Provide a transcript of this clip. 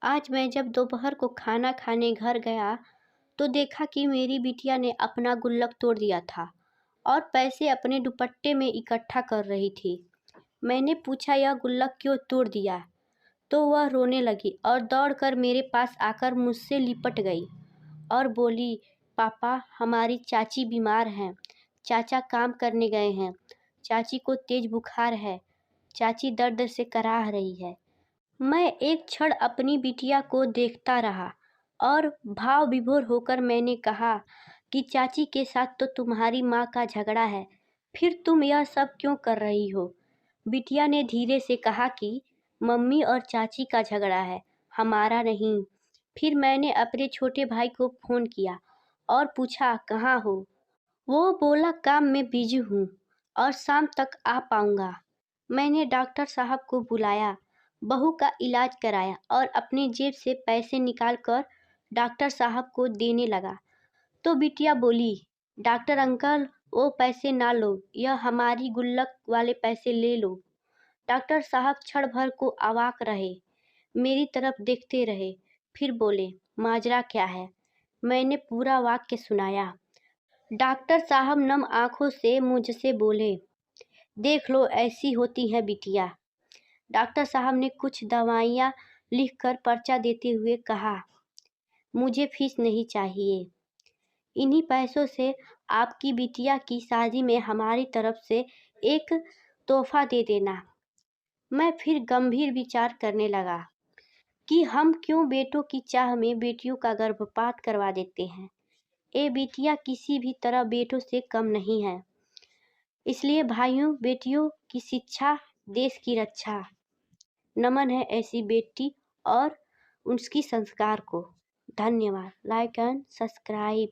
आज मैं जब दोपहर को खाना खाने घर गया तो देखा कि मेरी बिटिया ने अपना गुल्लक तोड़ दिया था और पैसे अपने दुपट्टे में इकट्ठा कर रही थी। मैंने पूछा, यह गुल्लक क्यों तोड़ दिया? तो वह रोने लगी और दौड़कर मेरे पास आकर मुझसे लिपट गई और बोली, पापा, हमारी चाची बीमार हैं। चाचा काम करने गए हैं। चाची को तेज बुखार है। चाची दर्द से कराह रही है। मैं एक क्षण अपनी बिटिया को देखता रहा और भाव विभोर होकर मैंने कहा कि चाची के साथ तो तुम्हारी माँ का झगड़ा है, फिर तुम यह सब क्यों कर रही हो? बिटिया ने धीरे से कहा कि मम्मी और चाची का झगड़ा है, हमारा नहीं। फिर मैंने अपने छोटे भाई को फ़ोन किया और पूछा, कहाँ हो? वो बोला, काम में बिजी हूँ और शाम तक आ पाऊँगा। मैंने डॉक्टर साहब को बुलाया, बहू का इलाज कराया और अपनी जेब से पैसे निकाल कर डॉक्टर साहब को देने लगा। तो बिटिया बोली, डॉक्टर अंकल, वो पैसे ना लो, यह हमारी गुल्लक वाले पैसे ले लो। डॉक्टर साहब क्षण भर को अवाक रहे, मेरी तरफ देखते रहे, फिर बोले, माजरा क्या है? मैंने पूरा वाक्य सुनाया। डॉक्टर साहब नम आंखों से मुझसे बोले, देख लो, ऐसी होती है बिटिया। डॉक्टर साहब ने कुछ दवाइयाँ लिखकर पर्चा देते हुए कहा, मुझे फीस नहीं चाहिए। इन्हीं पैसों से आपकी बिटिया की शादी में हमारी तरफ से एक तोहफा दे देना। मैं फिर गंभीर विचार करने लगा कि हम क्यों बेटों की चाह में बेटियों का गर्भपात करवा देते हैं। ये बेटियां किसी भी तरह बेटों से कम नहीं है। इसलिए भाइयों, बेटियों की शिक्षा देश की रक्षा। नमन है ऐसी बेटी और उसकी संस्कार को। धन्यवाद। Like and subscribe.